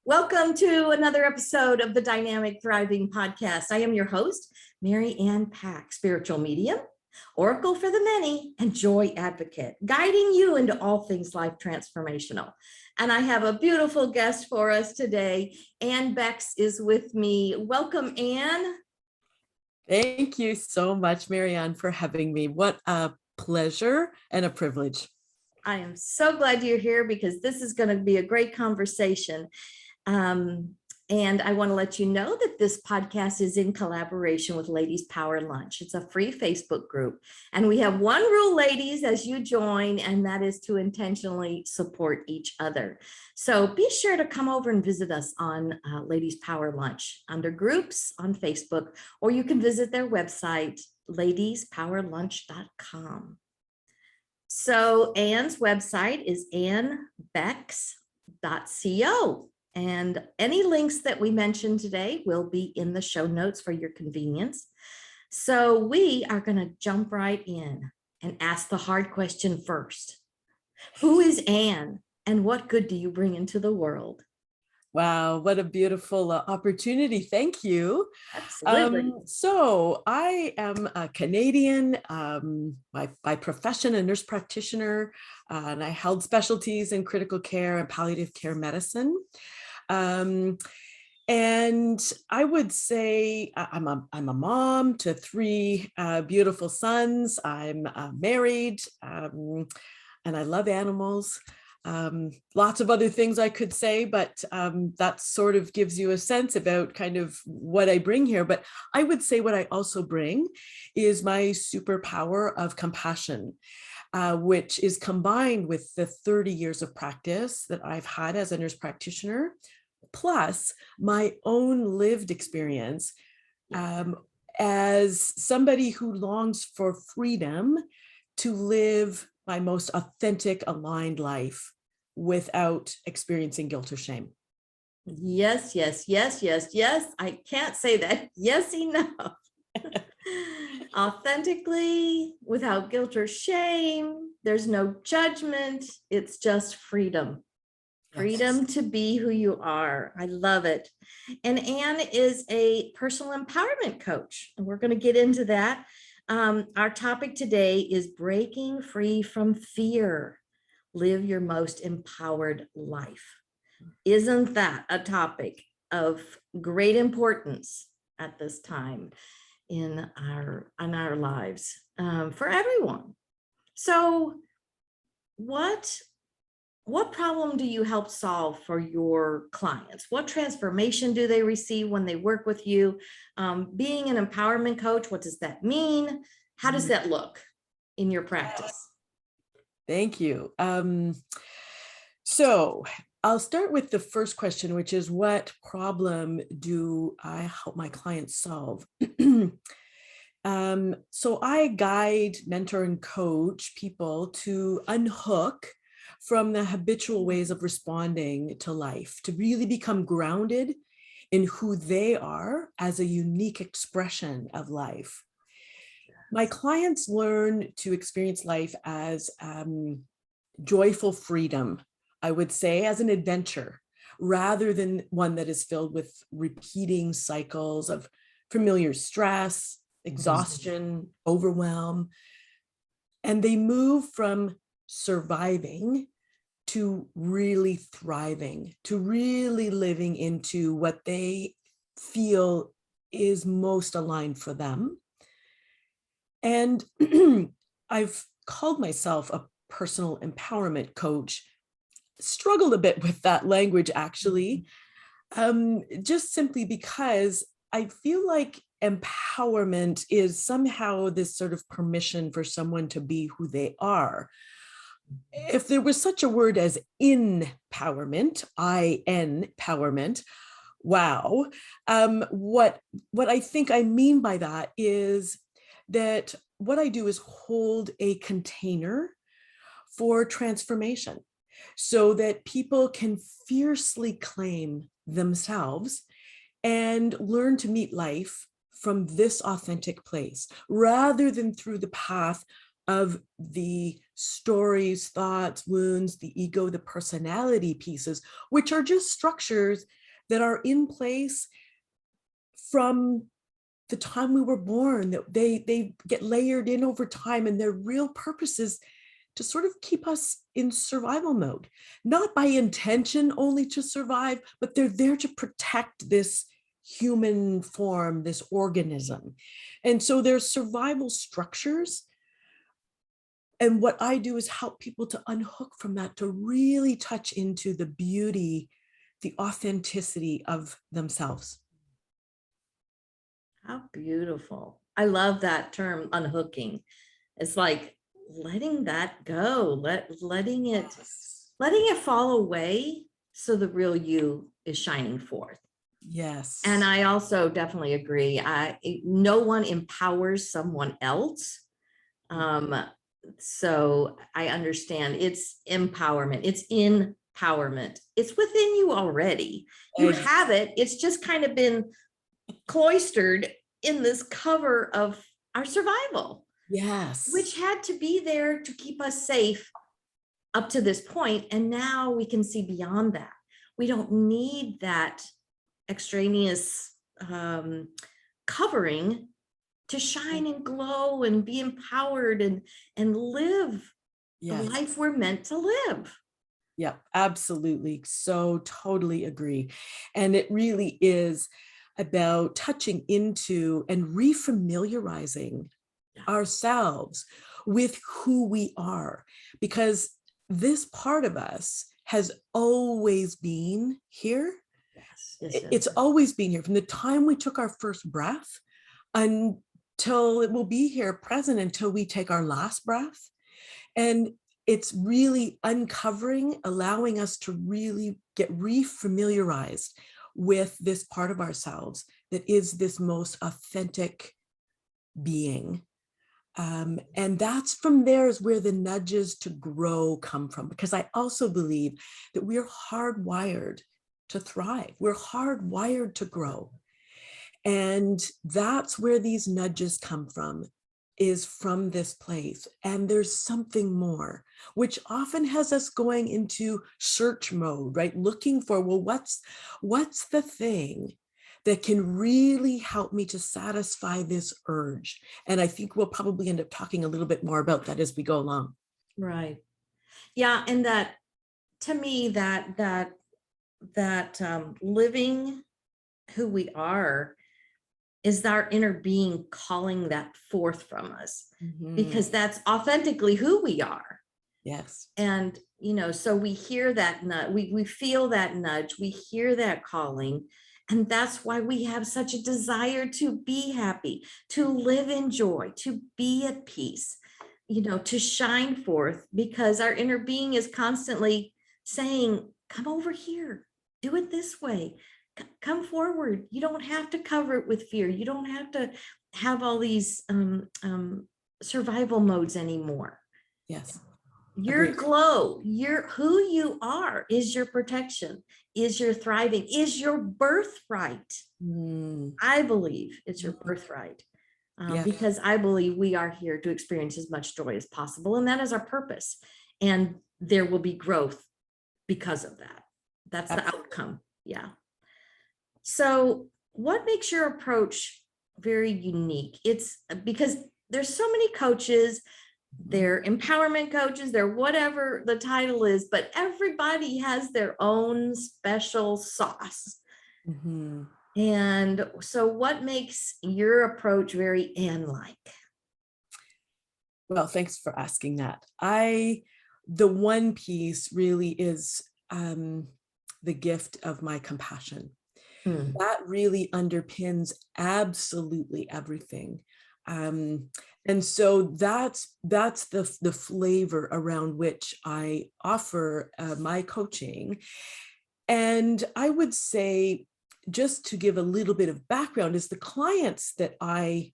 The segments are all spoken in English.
Welcome to another episode of the Dynamic Thriving Podcast. I am your host, Mary Ann Becks, spiritual medium, oracle for the many, and joy advocate, guiding you into all things life transformational. And I have a beautiful guest for us today. Ann Becks is with me. Welcome, Ann. Thank you so much, Mary Ann, for having me. What a pleasure and a privilege. I am so glad you're here because this is going to be a great conversation. And I want to let you know that this podcast is in collaboration with Ladies Power Lunch. It's a free Facebook group. And we have one rule, ladies, as you join, and that is to intentionally support each other. So be sure to come over and visit us on Ladies Power Lunch under groups on Facebook, or you can visit their website, ladiespowerlunch.com. So Ann's website is annbecks.co. And any links that we mentioned today will be in the show notes for your convenience. So we are going to jump right in and ask the hard question first. Who is Ann and what good do you bring into the world? Wow, what a beautiful opportunity. Thank you. Absolutely. So I am a Canadian, by profession, a nurse practitioner, and I held specialties in critical care and palliative care medicine. And I would say I'm a mom to three beautiful sons. I'm married, and I love animals. Lots of other things I could say, but that sort of gives you a sense about kind of what I bring here. But I would say what I also bring is my superpower of compassion, which is combined with the 30 years of practice that I've had as a nurse practitioner, plus my own lived experience as somebody who longs for freedom to live my most authentic, aligned life without experiencing guilt or shame. Yes, yes, yes, yes, yes. I can't say that yes enough. Authentically, without guilt or shame. There's no judgment. It's just freedom. Freedom Yes. to be who you are. I love it. And Ann is a personal empowerment coach, and we're going to get into that. Our topic today is breaking free from fear. Live your most empowered life. Isn't that a topic of great importance at this time in our lives, for everyone? So what problem do you help solve for your clients? What transformation do they receive when they work with you? Being an empowerment coach, what does that mean? How does that look in your practice? Thank you. So I'll start with the first question, which is what problem do I help my clients solve? So I guide, mentor, and coach people to unhook from the habitual ways of responding to life, to really become grounded in who they are as a unique expression of life. My clients learn to experience life as joyful freedom, I would say, as an adventure, rather than one that is filled with repeating cycles of familiar stress, exhaustion, overwhelm. And they move from surviving to really thriving, to really living into what they feel is most aligned for them. And I've called myself a personal empowerment coach, struggled a bit with that language, actually, just simply because I feel like empowerment is somehow this sort of permission for someone to be who they are. If there was such a word as empowerment, empowerment, wow. What I think I mean by that is that what I do is hold a container for transformation so that people can fiercely claim themselves and learn to meet life from this authentic place rather than through the path of the stories, thoughts, wounds, the ego, the personality pieces, which are just structures that are in place from the time we were born, that they get layered in over time, and their real purpose is to sort of keep us in survival mode, not by intention only to survive, but they're there to protect this human form, this organism. And so there's survival structures. And what I do is help people to unhook from that, to really touch into the beauty, the authenticity of themselves. How beautiful. I love that term, unhooking. It's like letting that go, letting it fall away so the real you is shining forth. Yes. And I also definitely agree. No one empowers someone else. So I understand it's empowerment. It's empowerment. It's within you already. You have it. It's just kind of been cloistered in this cover of our survival. Yes. Which had to be there to keep us safe up to this point. And now we can see beyond that. We don't need that extraneous covering to shine and glow and be empowered and live the life we're meant to live. Yeah, absolutely. So totally agree. And it really is about touching into and refamiliarizing ourselves with who we are, because this part of us has always been here. It's always been here from the time we took our first breath until it will be here present until we take our last breath. And it's really uncovering, allowing us to really get refamiliarized with this part of ourselves that is this most authentic being. And that's from there is where the nudges to grow come from, because I also believe that we're hardwired to thrive. We're hardwired to grow. And that's where these nudges come from, is from this place. And there's something more, which often has us going into search mode, right? Looking for, well, what's the thing that can really help me to satisfy this urge? And I think we'll probably end up talking a little bit more about that as we go along. Right. Yeah. And that, to me, that living who we are is our inner being calling that forth from us, because that's authentically who we are. Yes. And, so we hear that nudge, we feel that nudge, we hear that calling. And that's why we have such a desire to be happy, to live in joy, to be at peace, to shine forth, because our inner being is constantly saying, come over here, do it this way. Come forward. You don't have to cover it with fear. You don't have to have all these survival modes anymore. Yes. Your glow, who you are is your protection, is your thriving, is your birthright. I believe it's your birthright, because I believe we are here to experience as much joy as possible. And that is our purpose. And there will be growth because of that. That's the outcome. Yeah. So what makes your approach very unique? It's because there's so many coaches, they're empowerment coaches, they're whatever the title is, but everybody has their own special sauce. And so what makes your approach very Ann-like? Well, thanks for asking that. The one piece really is the gift of my compassion. That really underpins absolutely everything. And so that's the flavor around which I offer my coaching. And I would say, just to give a little bit of background, is the clients that I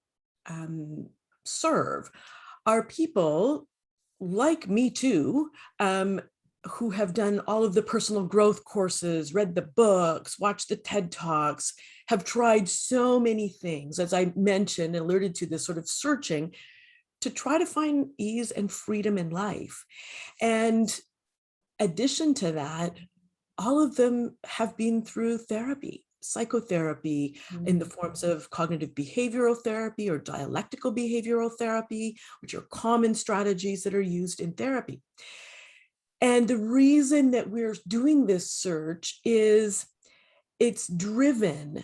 serve are people like me too, who have done all of the personal growth courses, read the books, watched the TED Talks, have tried so many things, as I mentioned, alerted to this sort of searching to try to find ease and freedom in life. And addition to that, all of them have been through therapy, psychotherapy in the forms of cognitive behavioral therapy or dialectical behavioral therapy, which are common strategies that are used in therapy. And the reason that we're doing this search is it's driven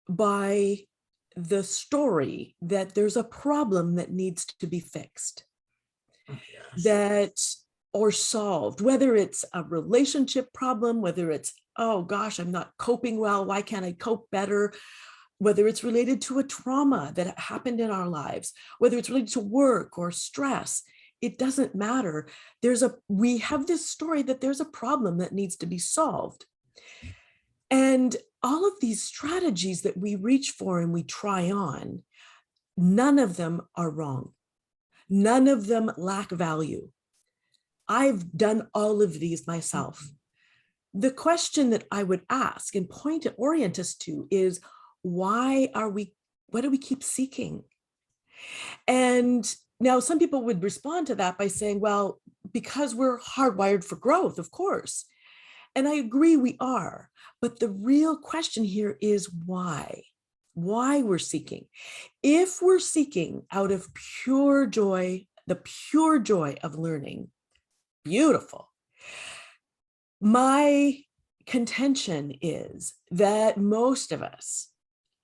by the story that there's a problem that needs to be fixed, that or solved, whether it's a relationship problem, whether it's, oh gosh, I'm not coping well, why can't I cope better? Whether it's related to a trauma that happened in our lives, whether it's related to work or stress, it doesn't matter. We have this story that there's a problem that needs to be solved. And all of these strategies that we reach for and we try on, none of them are wrong. None of them lack value. I've done all of these myself. The question that I would ask and orient us to is, why do we keep seeking? And now some people would respond to that by saying, well, because we're hardwired for growth, of course. And I agree we are. But the real question here is why we're seeking. If we're seeking out of pure joy, the pure joy of learning, beautiful. My contention is that most of us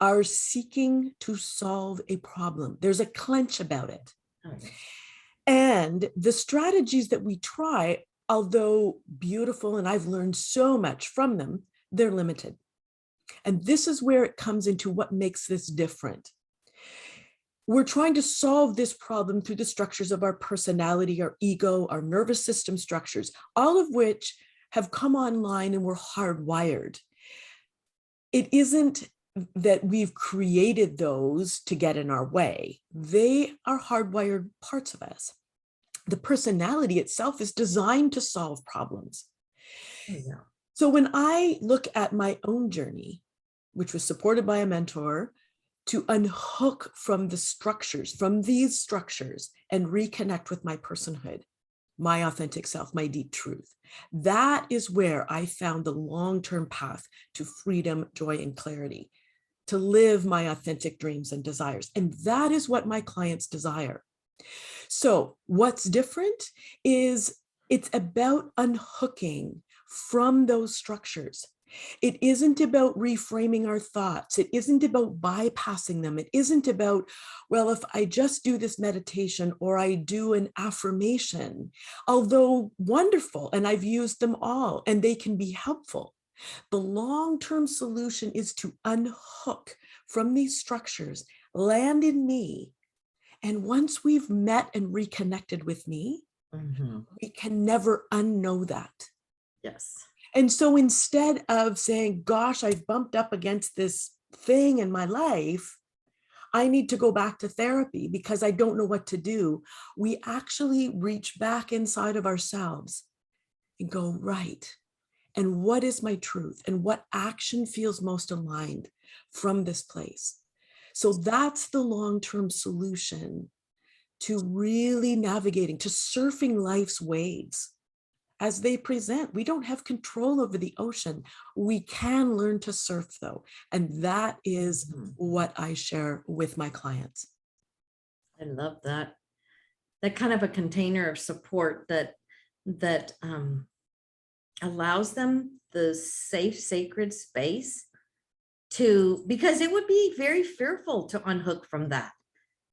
are seeking to solve a problem. There's a clench about it. Okay. And the strategies that we try, although beautiful, and I've learned so much from them, they're limited. And this is where it comes into what makes this different. We're trying to solve this problem through the structures of our personality, our ego, our nervous system structures, all of which have come online and we're hardwired. It isn't that we've created those to get in our way. They are hardwired parts of us. The personality itself is designed to solve problems. Yeah. So when I look at my own journey, which was supported by a mentor, to unhook from the structures, from these structures, and reconnect with my personhood, my authentic self, my deep truth. That is where I found the long-term path to freedom, joy, and clarity, to live my authentic dreams and desires. And that is what my clients desire. So what's different is it's about unhooking from those structures. It isn't about reframing our thoughts. It isn't about bypassing them. It isn't about, well, if I just do this meditation or I do an affirmation, although wonderful, and I've used them all and they can be helpful. The long-term solution is to unhook from these structures, land in me. And once we've met and reconnected with me, we can never unknow that. Yes. And so instead of saying, gosh, I've bumped up against this thing in my life, I need to go back to therapy because I don't know what to do, we actually reach back inside of ourselves and go, right, and what is my truth? And what action feels most aligned from this place? So that's the long-term solution to really navigating, to surfing life's waves as they present. We don't have control over the ocean. We can learn to surf though. And that is what I share with my clients. I love that. That kind of a container of support that allows them the safe, sacred space because it would be very fearful to unhook from that.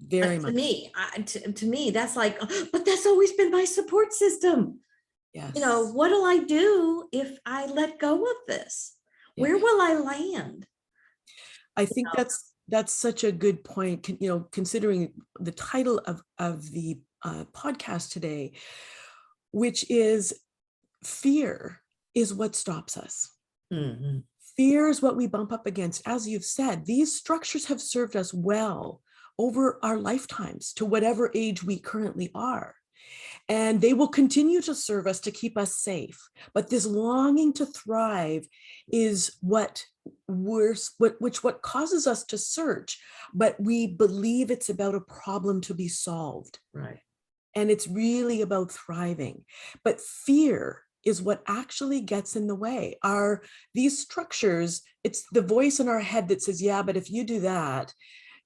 Very much. To me, that's like, but that's always been my support system. Yes. You know, what'll I do if I let go of this? Yeah. Where will I land? I think that's such a good point, you know, considering the title of the podcast today, which is fear is what stops us. Mm-hmm. Fear is what we bump up against. As you've said, these structures have served us well over our lifetimes to whatever age we currently are. And they will continue to serve us to keep us safe. But this longing to thrive is what causes us to search, but we believe it's about a problem to be solved. Right. And it's really about thriving. But fear is what actually gets in the way. These structures, it's the voice in our head that says, yeah, but if you do that,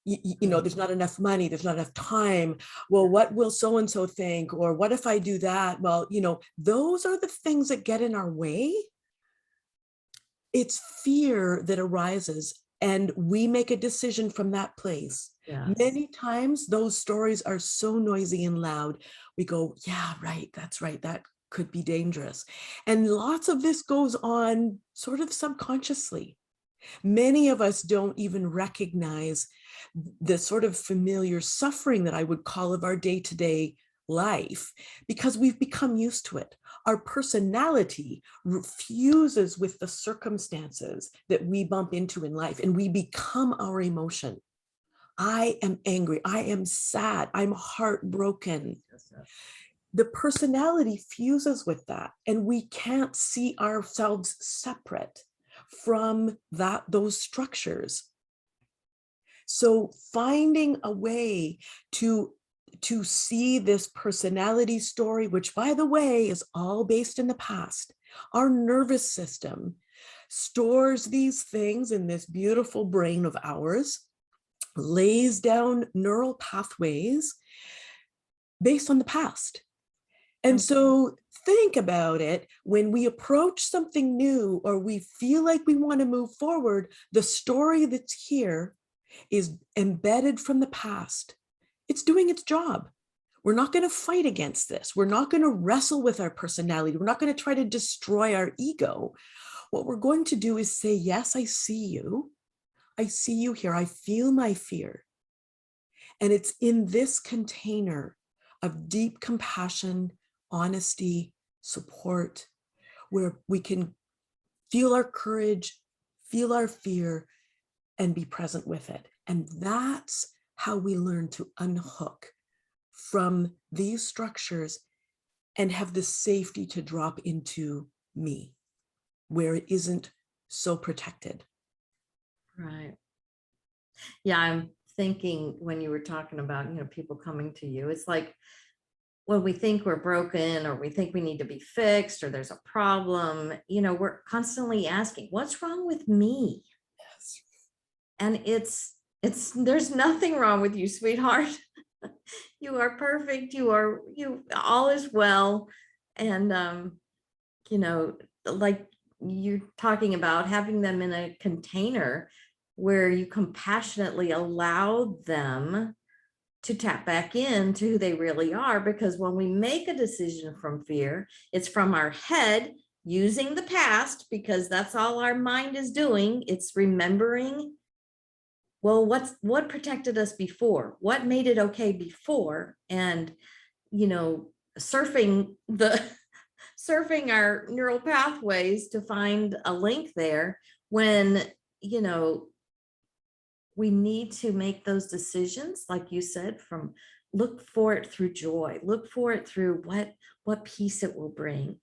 you know, there's not enough money, there's not enough time. Well, what will so-and-so think? Or what if I do that? Well, you know, those are the things that get in our way. It's fear that arises, and we make a decision from that place. Yes. Many times those stories are so noisy and loud, we go, yeah, right, that's right, that could be dangerous. And lots of this goes on sort of subconsciously. Many of us don't even recognize the sort of familiar suffering that I would call of our day-to-day life, because we've become used to it. Our personality refuses with the circumstances that we bump into in life, and we become our emotion. I am angry, I am sad, I'm heartbroken. The personality fuses with that, and we can't see ourselves separate from those structures. So finding a way to see this personality story, which by the way is all based in the past. Our nervous system stores these things in this beautiful brain of ours, lays down neural pathways based on the past. And so think about it, when we approach something new or we feel like we want to move forward, the story that's here is embedded from the past. It's doing its job. We're not going to fight against this. We're not going to wrestle with our personality. We're not going to try to destroy our ego. What we're going to do is say, yes, I see you. I see you here. I feel my fear. And it's in this container of deep compassion, honesty, support, where we can feel our courage, feel our fear, and be present with it. And that's how we learn to unhook from these structures and have the safety to drop into me, where it isn't so protected. Right. Yeah, I'm thinking when you were talking about, you know, people coming to you, it's like when we think we're broken or we think we need to be fixed or there's a problem, you know, we're constantly asking, what's wrong with me? Yes. And there's nothing wrong with you, sweetheart. You are perfect. All is well. And, you know, like you're talking about having them in a container where you compassionately allow them to tap back into who they really are. Because when we make a decision from fear, it's from our head using the past, because that's all our mind is doing. It's remembering, well, what protected us before? What made it okay before? And, you know, surfing our neural pathways to find a link there when, you know, we need to make those decisions, like you said, from look for it through joy, look for it through what peace it will bring.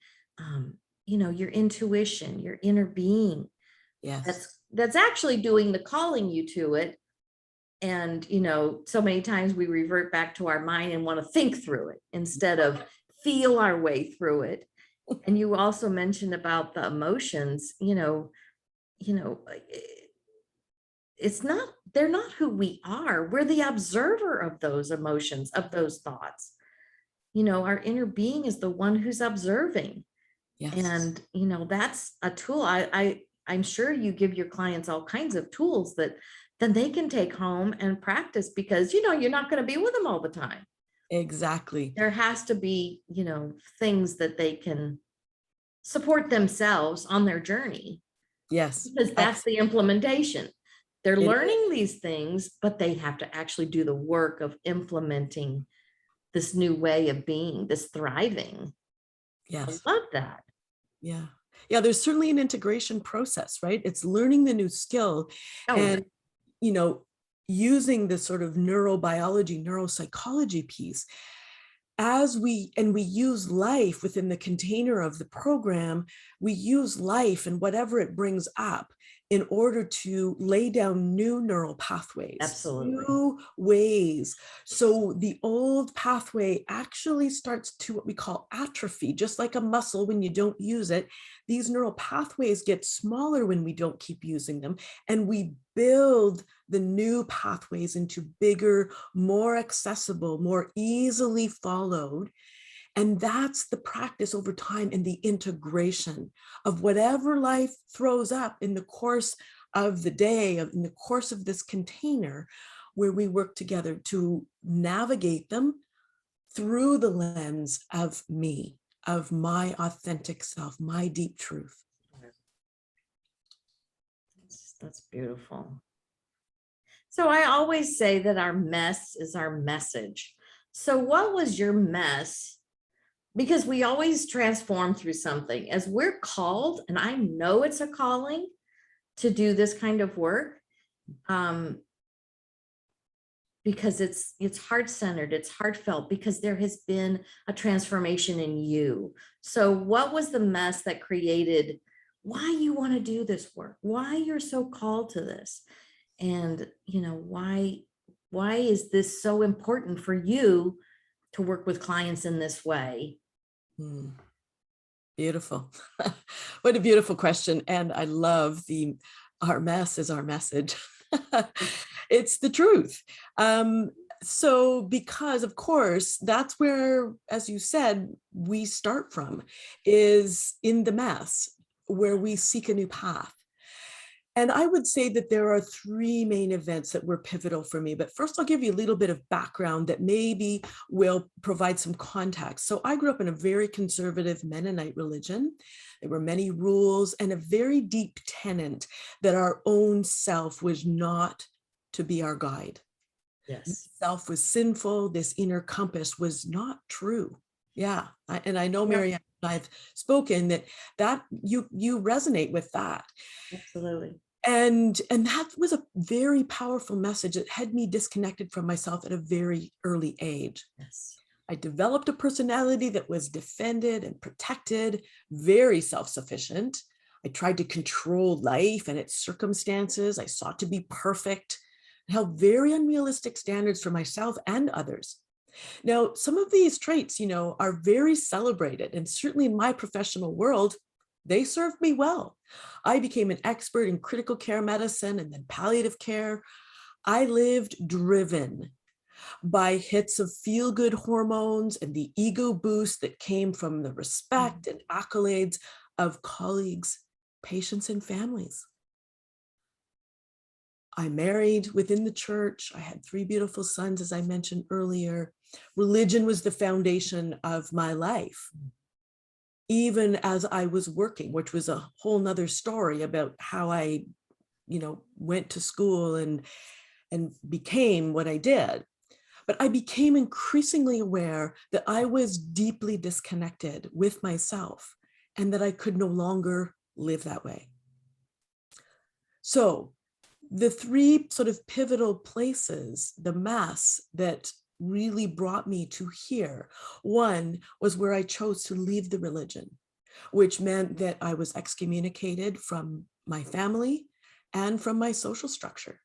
You know, your intuition, your inner being. Yes. That's actually doing the calling you to it. And, you know, so many times we revert back to our mind and want to think through it instead of feel our way through it. And you also mentioned about the emotions, they're not who we are. We're the observer of those emotions, of those thoughts. You know, our inner being is the one who's observing. Yes. And, you know, that's a tool. I'm sure you give your clients all kinds of tools that then they can take home and practice, because, you know, you're not going to be with them all the time. Exactly. There has to be, you know, things that they can support themselves on their journey. Yes. Because that's the implementation. They're It learning these things, but they have to actually do the work of implementing this new way of being, this thriving. Yes. I love that. Yeah. Yeah. There's certainly an integration process, right? It's learning the new skill Oh, and, you know, using this sort of neurobiology, neuropsychology piece as we use life within the container of the program, we use life and whatever it brings up in order to lay down new neural pathways, Absolutely. new ways. So the old pathway actually starts to what we call atrophy, just like a muscle when you don't use it. These neural pathways get smaller when we don't keep using them, and we build the new pathways into bigger, more accessible, more easily followed. And that's the practice over time and the integration of whatever life throws up in the course of the day, in the course of this container, where we work together to navigate them through the lens of me, of my authentic self, my deep truth. That's beautiful. So I always say that our mess is our message. So what was your mess? Because we always transform through something. As we're called, and I know it's a calling to do this kind of work, because it's heart-centered, it's heartfelt, because there has been a transformation in you. So what was the mess that created why you want to do this work, why you're so called to this? And why is this so important for you to work with clients in this way? Beautiful. What a beautiful question. And I love our mess is our message. It's the truth. So because of course, that's where, as you said, we start from, is in the mess, where we seek a new path. And I would say that there are three main events that were pivotal for me. But first, I'll give you a little bit of background that maybe will provide some context. So I grew up in a very conservative Mennonite religion. There were many rules and a very deep tenet that our own self was not to be our guide. Yes. Self was sinful. This inner compass was not true. Yeah. And I know, Mary Ann, I've spoken that you resonate with that. Absolutely. And that was a very powerful message that had me disconnected from myself at a very early age. Yes. I developed a personality that was defended and protected, very self-sufficient. I tried to control life and its circumstances. I sought to be perfect, and held very unrealistic standards for myself and others. Now, some of these traits, are very celebrated, and certainly in my professional world, they served me well. I became an expert in critical care medicine and then palliative care. I lived driven by hits of feel-good hormones and the ego boost that came from the respect and accolades of colleagues, patients, and families. I married within the church. I had 3 beautiful sons, as I mentioned earlier. Religion was the foundation of my life, even as I was working, which was a whole nother story about how I, went to school and became what I did. But I became increasingly aware that I was deeply disconnected with myself and that I could no longer live that way. So the 3 sort of pivotal places, the mess that really brought me to here. One was where I chose to leave the religion, which meant that I was excommunicated from my family and from my social structure.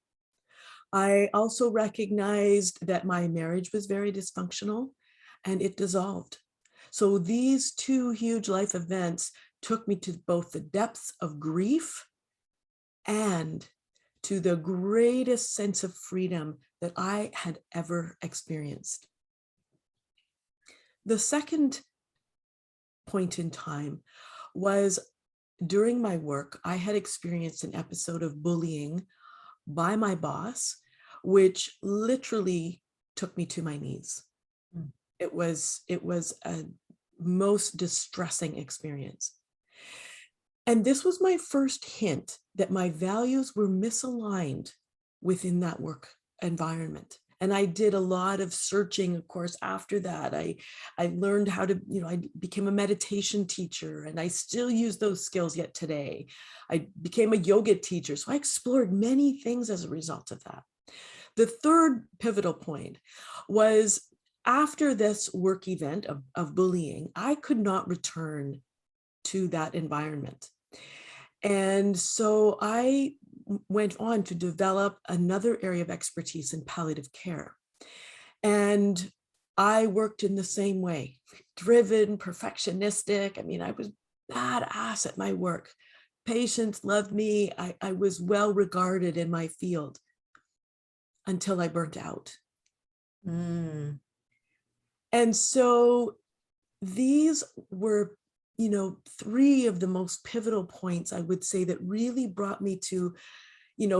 I also recognized that my marriage was very dysfunctional and it dissolved. So these 2 huge life events took me to both the depths of grief and to the greatest sense of freedom that I had ever experienced. The second point in time was during my work, I had experienced an episode of bullying by my boss, which literally took me to my knees. It was a most distressing experience. And this was my first hint that my values were misaligned within that work environment. And I did a lot of searching, of course, after that. I learned how to, I became a meditation teacher, and I still use those skills yet today. I became a yoga teacher. So I explored many things as a result of that. The third pivotal point was after this work event of bullying, I could not return to that environment. And so I went on to develop another area of expertise in palliative care. And I worked in the same way, driven, perfectionistic. I mean, I was badass at my work. Patients loved me. I was well regarded in my field until I burnt out. Mm. And so these were, three of the most pivotal points, I would say, that really brought me to,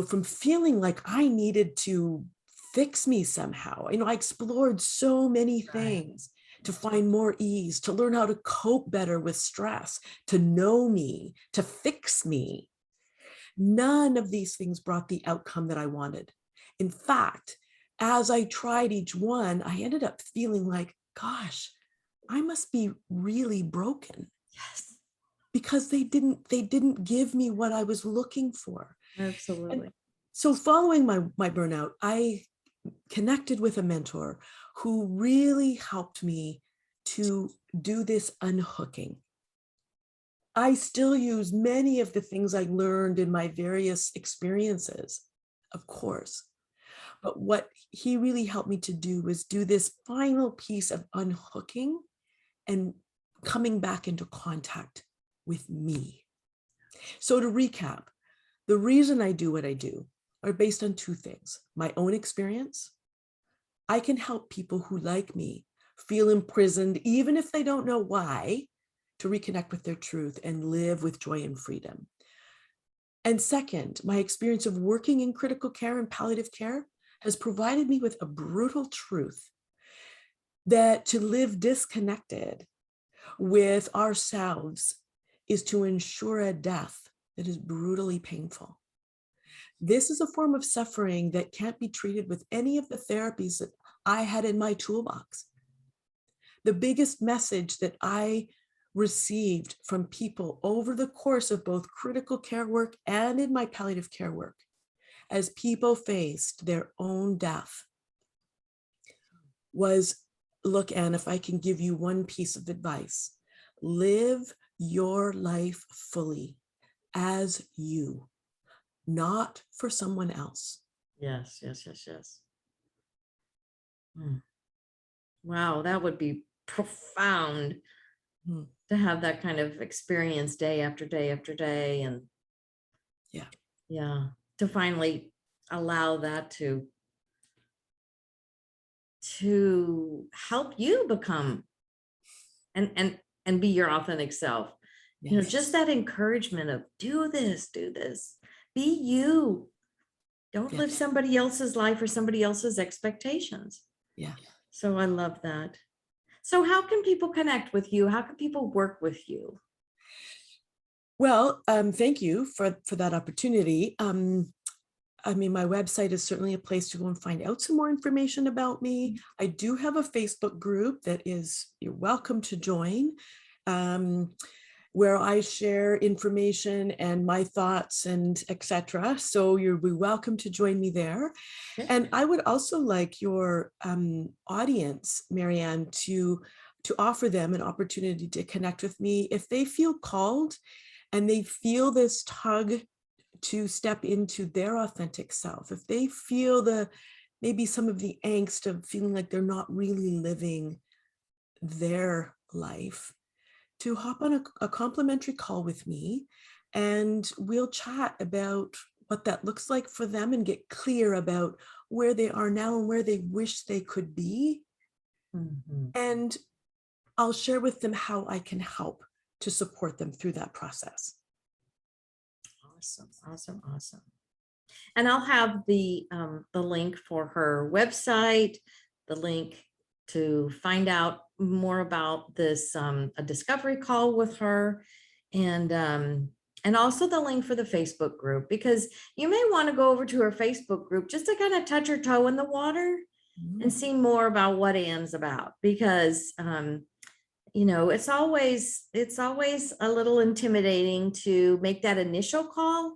from feeling like I needed to fix me somehow. I explored so many things to find more ease, to learn how to cope better with stress, to know me, to fix me. None of these things brought the outcome that I wanted. In fact, as I tried each one, I ended up feeling like, gosh, I must be really broken. Yes, Because they didn't give me what I was looking for. absolutely. And so following my burnout, I connected with a mentor who really helped me to do this unhooking. I still use many of the things I learned in my various experiences, of course. But what he really helped me to do was do this final piece of unhooking and coming back into contact with me. So to recap, the reason I do what I do are based on two things: my own experience. I can help people who, like me, feel imprisoned, even if they don't know why, to reconnect with their truth and live with joy and freedom. And second, my experience of working in critical care and palliative care has provided me with a brutal truth that to live disconnected with ourselves is to ensure a death that is brutally painful. This is a form of suffering that can't be treated with any of the therapies that I had in my toolbox. The biggest message that I received from people over the course of both critical care work and in my palliative care work, as people faced their own death, was, look, Anne, if I can give you one piece of advice, live your life fully as you, not for someone else. Yes, yes, yes, yes. Mm. Wow, that would be profound Hmm. to have that kind of experience day after day after day. And Yeah. yeah, to finally allow that to help you become and be your authentic self. Yes. Just that encouragement of do this, be you. Don't Yeah. live somebody else's life or somebody else's expectations. Yeah. So I love that. So how can people connect with you? How can people work with you? Well, thank you for that opportunity. I mean, my website is certainly a place to go and find out some more information about me. I do have a Facebook group that you're welcome to join, where I share information and my thoughts and etc. So you'll be welcome to join me there. And I would also like your audience, Marianne, to offer them an opportunity to connect with me if they feel called and they feel this tug to step into their authentic self. If they feel maybe some of the angst of feeling like they're not really living their life, to hop on a complimentary call with me and we'll chat about what that looks like for them and get clear about where they are now and where they wish they could be. Mhm. And I'll share with them how I can help to support them through that process. Awesome, awesome, awesome. And I'll have the link for her website, the link to find out more about this a discovery call with her, and also the link for the Facebook group, because you may want to go over to her Facebook group just to kind of touch her toe in the water and see more about what Ann's about, because it's always a little intimidating to make that initial call.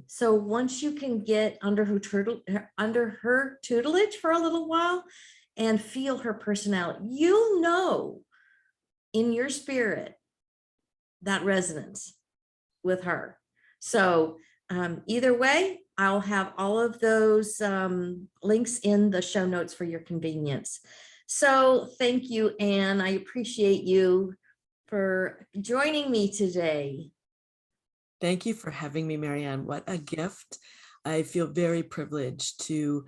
So once you can get under her tutelage for a little while, and feel her personality, you'll know in your spirit that resonance with her. So either way, I'll have all of those links in the show notes for your convenience. So thank you, Ann. I appreciate you for joining me today. Thank you for having me, Marianne. What a gift. I feel very privileged to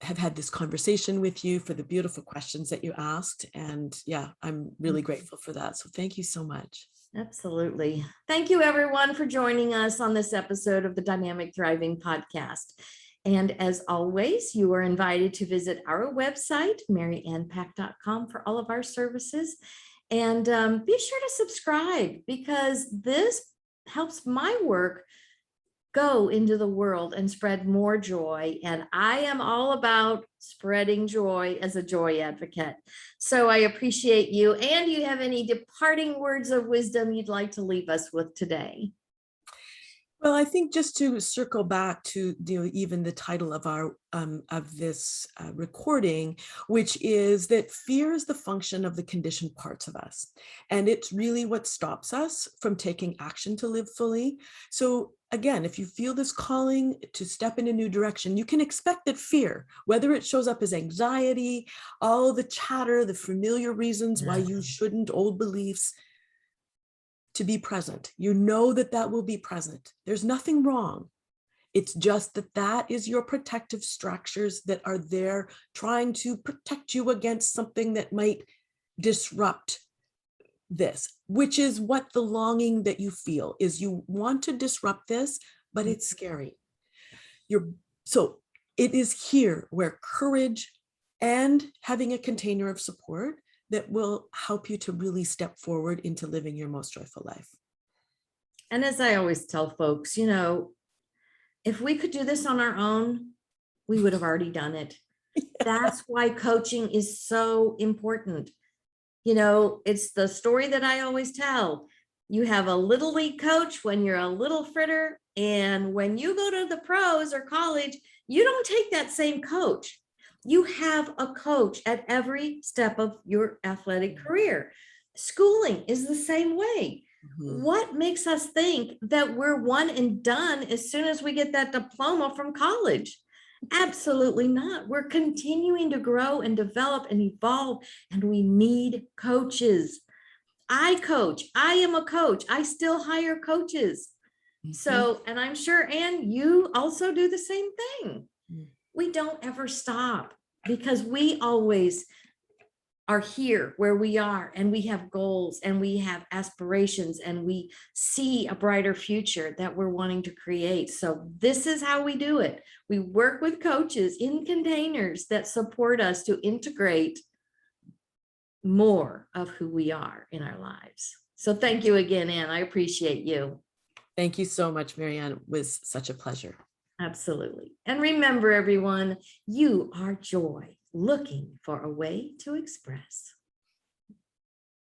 have had this conversation with you, for the beautiful questions that you asked. And yeah, I'm really grateful for that. So thank you so much. Absolutely. Thank you, everyone, for joining us on this episode of the Dynamic Thriving Podcast. And as always, you are invited to visit our website, maryannpack.com, for all of our services. And be sure to subscribe, because this helps my work go into the world and spread more joy. And I am all about spreading joy as a joy advocate. So I appreciate you. And you have any departing words of wisdom you'd like to leave us with today? Well, I think just to circle back to even the title of our of this recording, which is that fear is the function of the conditioned parts of us, and it's really what stops us from taking action to live fully. So again, if you feel this calling to step in a new direction, you can expect that fear, whether it shows up as anxiety, all the chatter, the familiar reasons why you shouldn't, old beliefs, to be present. You know that that will be present. There's nothing wrong. It's just that that is your protective structures that are there trying to protect you against something that might disrupt this, which is what the longing that you feel is. You want to disrupt this, but it's scary. So it is here where courage and having a container of support that will help you to really step forward into living your most joyful life. And as I always tell folks, if we could do this on our own, we would have already done it. That's why coaching is so important. It's the story that I always tell. You have a little league coach when you're a little fritter, and when you go to the pros or college, you don't take that same coach. You have a coach at every step of your athletic career. Schooling is the same way. What makes us think that we're one and done as soon as we get that diploma from college? Absolutely not. We're continuing to grow and develop and evolve, and we need coaches. I coach. I am a coach. I still hire coaches. So, and I'm sure, Ann, you also do the same thing. We don't ever stop, because we always are here where we are, and we have goals and we have aspirations, and we see a brighter future that we're wanting to create. So this is how we do it. We work with coaches in containers that support us to integrate more of who we are in our lives. So thank you again, Ann. I appreciate you. Thank you so much, Marianne. It was such a pleasure. Absolutely. And remember, everyone, you are joy looking for a way to express.